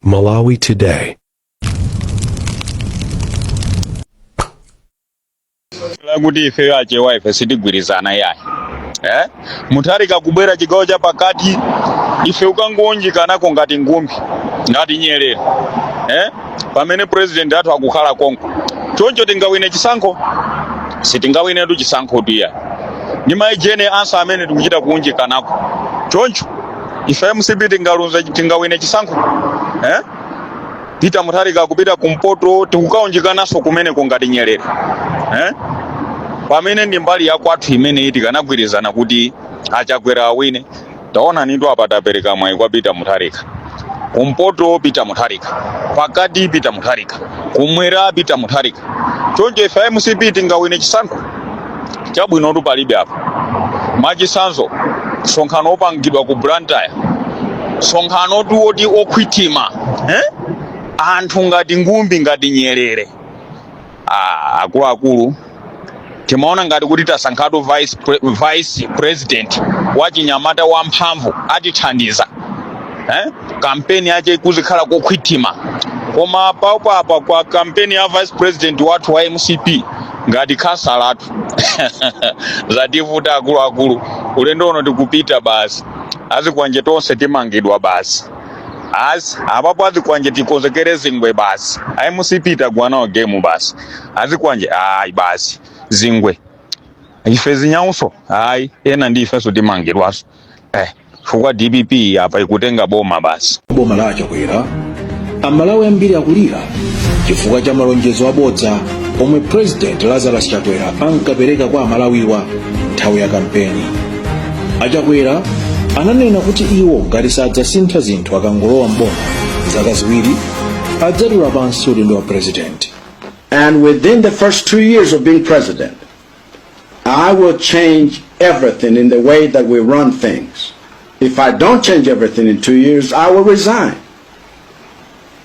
Malawi Today. Laguti ife achewa ife sitigwirizana yayi. Mutharika kubwera chigawo cha pakati ife ukangonjikanako ngati ngumbi ngati Nyerere. Pamene president athu akukhala konko. Choncho tingawine chisankho sitingawinetu chisankho tuya. Ndima ijene ansa amene tikuchita kunjikanako. Choncho ife MCP tingawine chisankho. Peter Mutharika kupita kumpoto tikukaunjikanaso kumene ngati Nyerere. Pamene ndi mbali ya kwathu imene iti kanagwirizana kuti achakwera awine taona nitu apa tapereka mwayi kwa Peter Mutharika. Kumpoto Peter Mutharika, pakati Peter Mutharika, kumwera Peter Mutharika. Choncho ife MCP tingawine chisankho chabwinotu palibe apa. Machisanzo sonkhano opangidwa ku Blantyre, sonkhano oti okhwitima anthu ngati ngumbi ngati Nyerere. Akuluakulu timaona ngati kuti tasankhatu vice president wa chinyamata wamphamvu atithandiza. Kampeni yache kuzikhala kokhwitima. Koma apa kwa kampeni ya vice president wathu wa MCP ngati khasalatu zativuta akuluakulu. Ulendo uno tikupita basi azikwanje tonse timangidwa basi. Apapo azikwanje tikozekere zingwe basi. MCP tagwanawo game basi. Azikwanje basi zingwe. Ife zinyauso ena ndi ifeso timangidwaso. Chifukwa DPP apa ikutenga boma basi. Boma la Achakwera amalawi ambiri akulira chifukwa cha malonjezo abodza omwe President Lazarus Chakwera ankapereka kwa amalawiwa nthawi ya kampeni. Achakwera ananena kuti iwo ngati sadzasintha zinthu akangolowa mboma zaka ziwiri adzadula pansi udindo wa president. And within the first 2 years of being president, I will change everything in the way that we run things. If I don't change everything in 2 years, I will resign.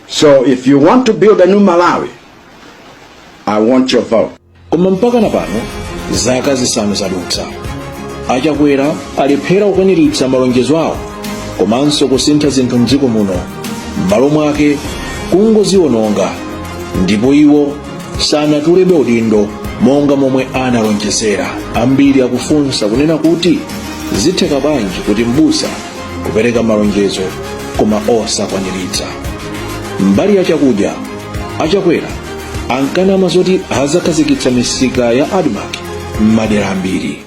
So if you want to build a new Malawi, I want your vote. Koma mpaka na pano zaka zisanu zadutsa. Achakwera alephera kukwaniritsa malonjezo awo komanso kusintha zinthu mdziko muno. M'malo mwake kungoziwononga ndipo iwo sanatulebe udindo monga momwe analonjezera. Ambiri akufunsa kunena kuti zitheka bwanji kuti m'busa kupereka malonjezo koma osakwaniritsa. Mbali ya chakudya Achakwera ankanama zoti azakhazikitsa misika ya ADMAC m'madera ambiri.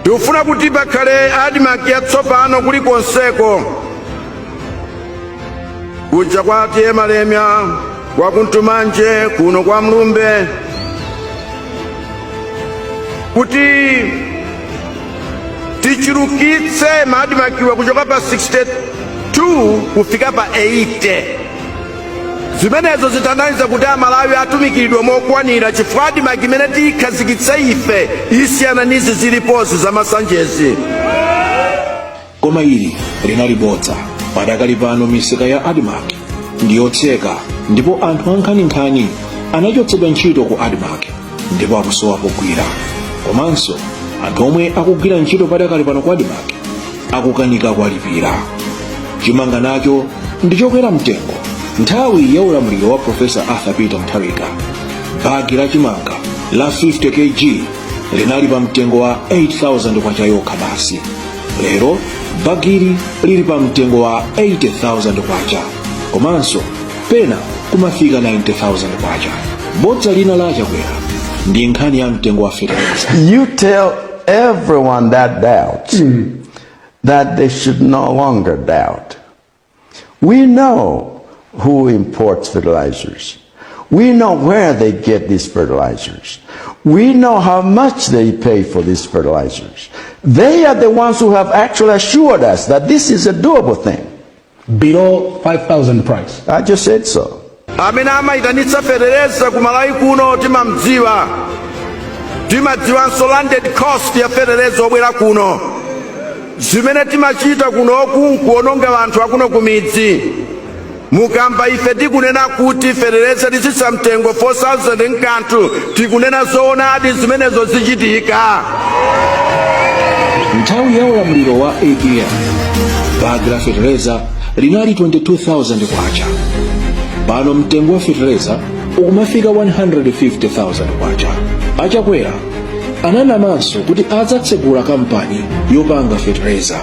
Tikufuna kuti pakhale ADMAC yatsopano kulikonseko. Kuja kwa Malemya, kwa Kuntumanje, kuno kwa Mlumbe. Kuti tichulukitse ADMAC kuchoka pa 62 kufika pa 80. Zimenezo zitanthauza kuti amalawi atumikiridwe mokwanira chifukwa ADMAC imene tikhazikitsa ife isiyana nizi zilipozi za masanjezi. Koma ili linali bodza. Padakali pano misika ya ADMAC ndiyotseka ndipo anthu ankhaninkhani anachotsedwa ntchito ku ADMAC ndipo akusowa pogwira. Komanso anthu omwe akugwira ntchito padakali pano ku ADMAC akukanika kuwalipira. Chimanga nacho ndichokwera mtengo. Nthawi ya ulamuliro wa Professor Arthur Peter Mutharika, bagi la chimanga la 50 kg linali pa mtengo wa 8,000 kwacha yokha basi. Lero bagiri lili pa mtengo wa 80,000 kwacha. Komanso pena kumafika 90,000 kwacha. Bodza lina la Achakwera ndi nkhani ya mtengo wa fertilizer. You tell everyone that doubts that they should no longer doubt. We know who imports fertilizers. We know where they get these fertilizers. We know how much they pay for these fertilizers. They are the ones who have actually assured us that this is a doable thing. Below 5,000 price. I just said so. Amene amaitanitsa fertilizer ku Malawi kuno timamdziwa. Timadziwanso landed cost ya fertilizer obwera kuno. Zimene timachita kunoku nkuononga anthu akuno kumidzi. Mukamba ife tikunena kuti fertilizer tisisa mtengo 4,000 nkanthu tikunena zoona adi zimenezo zichitika. Nthawi ya ulamuliro wa APM bagi la fertilizer linali 22,000 kwacha. Pano mtengo wa fetereza ukumafika 150,000 kwacha. Achakwera ananamanso kuti adzatsegula kampani yopanga fetereza.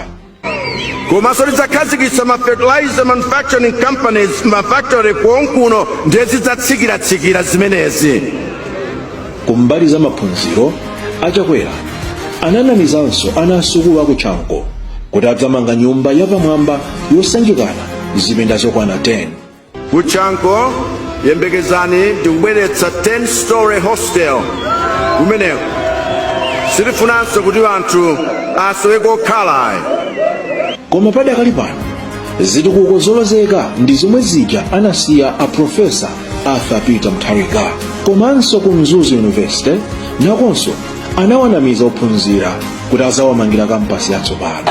Komanso lidzakhazikitsa ma fertilizer manufacturing companies mafactory konkuno ndezidzatsikiratsikira zimenezi. Kumbali za maphunziro, Achakwera ananamizanso ana asukulu akutchanko kuti adzamanga nyumba yapamwamba yosanjikana zipinda zokwana 10. Kutchanko yembekezani ndikubweretsa 10-story hostel kumeneko. Sitifunanso kuti anthu asoweko okhala. Koma padakali pano zitukuko zolozeka ndi zomwe zija anasiya a Profesa Arthur Peter Mutharika. Komanso ku Mzuzu University nakonso anawanamiza ophunzira kuti azawamangira kampasi yatsopano.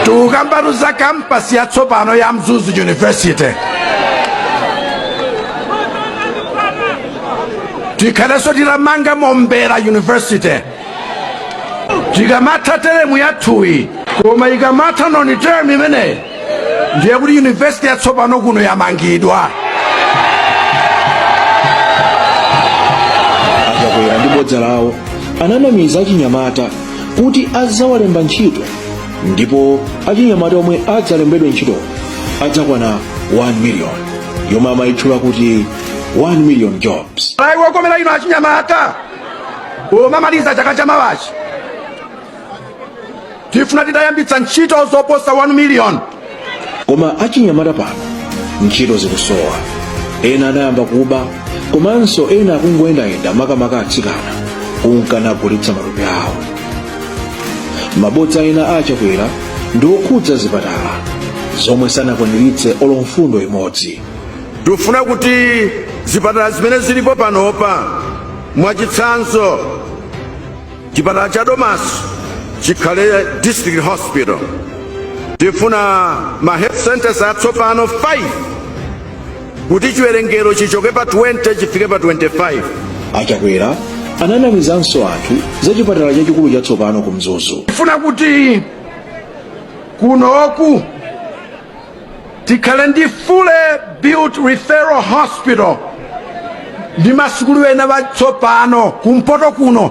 Tukambatuza kampasi yatsopano ya Mzuzu University. Tikhalenso tilamanga Mombera University. Tikamatha teremu yathuyi koma ikamatha noni term imene ndiye kuti university yatsopano kuno yamangidwa. Achakwera ndi bodza lawo ananamiza achinyamata kuti adzawalemba ntchito, ndipo achinyamata omwe adzalembedwe ntchito adzakwana 1 million, yomwe amayitchula kuti 1 million jobs. Wakomera ino achinyamata omamaliza chaka chamawachi tifuna tidayambitsa ntchito zoposa 1 million. Koma achinyamata pano ntchito zikusowa. Ena anayamba kuba, komanso ena akungoyendayenda makamaka atsikana kunkanagulitsa matupi awo. Mabodza ena a Achakwera ndi okhudza zipatala zomwe sanakwaniritse olomfundo imodzi. Tifuna kuti zipatala zimene zilipo panopa mwachitsanzo chipatala cha Domas chikhale district hospital. Tifuna ma health centers atsopano 5 kuti chiwerengero chichoke pa 20 chifike pa 25. Achakwera ananamizanso anthu za chipatala chachikulu chatsopano ku Mzuzu. Tifuna kuti kunoku tikhale ndi fully built referral hospital ndi masukulu ena watsopano kumpoto kuno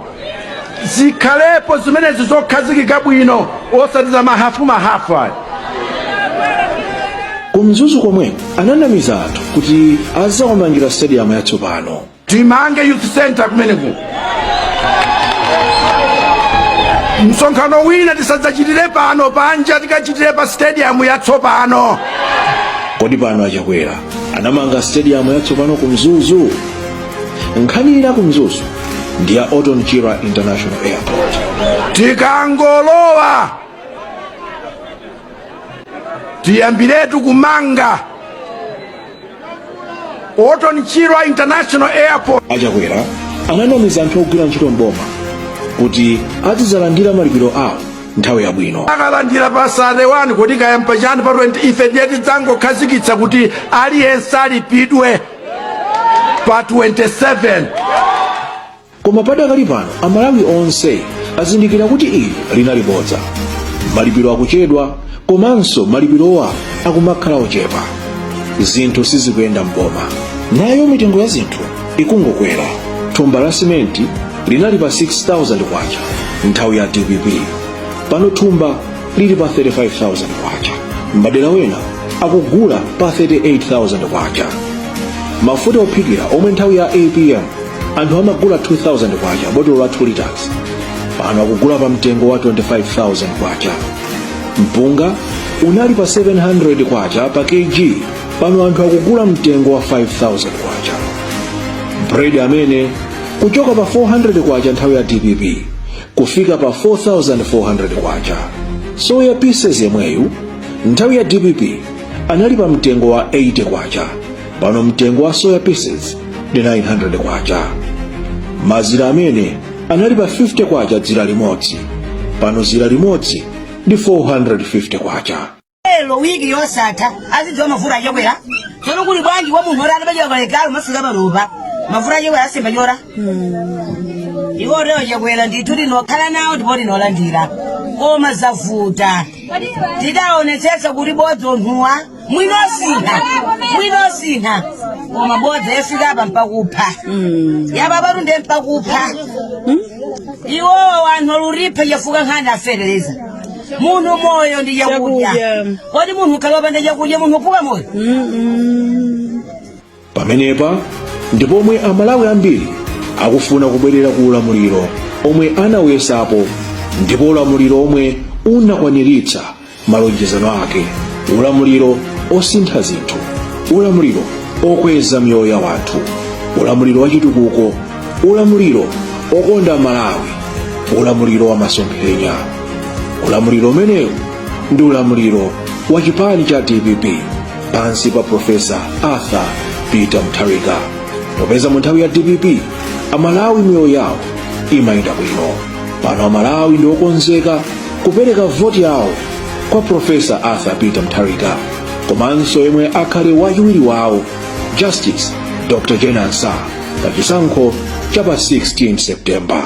zikhalepo zimenezi zokhazikika bwino osati za mahafu. Ku Mzuzu komwe ananamiza anthu kuti adzawamangira stadium yatsopano. Timange youth center kumeneku. Msonkhano wina tisadzachitire pano panja tikachitire pa stadium yatsopano. Kodi pano Achakwera anamanga stadium yatsopano ku Mzuzu? Nkhani ina ku Mzuzu ndi ya Oton Chira International Airport. Tikangolowa tiyambiretu kumanga Oton Chira International Airport. Achakwera ananamiza anthu ogwira ntchito mboma kuti adzalandira malipiro awo nthawi yabwino. Akalandira pa Sade 1 kuti kayamba chani pa 20 ife ndiye tidzangokhazikitsa kuti aliyense alipidwe pa 27. Koma padakali pano Amalawi onse azindikira kuti ili linali bodza. Malipiro akuchedwa, komanso malipirowa akumakhala ochepa. Zinthu sizikuyenda mboma, nayo mitengo ya zinthu ikungokwera. Thumba la simenti linali pa 6,000 kwacha nthawi ya DPP, pano thumba lili pa 35,000 kwacha. Madera wena akugula pa 38,000 kwacha. Mafuta ophikira omwe nthawi ya APM anthu amagula 2,000 kwacha botolo la 2 liters, pano akugula pa mtengo wa 25,000 kwacha. Mpunga unali pa 700 kwacha pa kg, pano anthu akugula mtengo wa 5,000 kwacha. Bread amene kuchoka pa 400 kwacha nthawi ya DPP kufika pa 4,400 kwacha. Soya pieces yemweyu nthawi ya DPP anali pa mtengo wa 80 kwacha, pano mtengo wa soya pieces ndi 900 kwacha. Mazira amene anali pa 50 kwacha dzira limodzi, pano zira limodzi ndi 450 kwacha. Elo wiki yosatha azidziwa mafuta Achakwera tsono kuli bwanji wa munthu oti anapachika kalekale masika panopa mafuta Achakwera asemba chora iwo lero Achakwera ndithu tinokhala nawo ndipo tinolandira koma zavuta tidaonetsetsa kuti bodzi onthuwa mwinosinha omabodza yafika apa mpakupha yaba barunde mpakupha iwo wanhu oluripa yafuka nkhani afereleza munhu moyo ndi yakudya kodi munhu kalopa ndi yakudya munhu kuka moyo pamenepa ndipo omwe amalawi ambiri akufuna kubwerera ku ulamuliro omwe anawesapo ndipo ulamuliro omwe unakwaniritsa malonjezano ake ulamuliro osintha zinthu ulamuliro okweza miyoyo ya wanthu ulamuliro wachitukuko ulamuliro okonda Malawi ulamuliro wa masomphenya ulamuliro umenewu ndi ulamuliro wa chipani cha DPP pansi pa Profesa Arthur Peter Mutharika popeza mu nthawi ya DPP amalawi miyoyo yawo imayenda bwino pano amalawi ndi okonzeka kupereka voti yawo kwa Profesa Arthur Peter Mutharika komanso yemwe akhale wachiwiri wawo Justice Dr. Jenansa pa chisankho cha pa 16 September.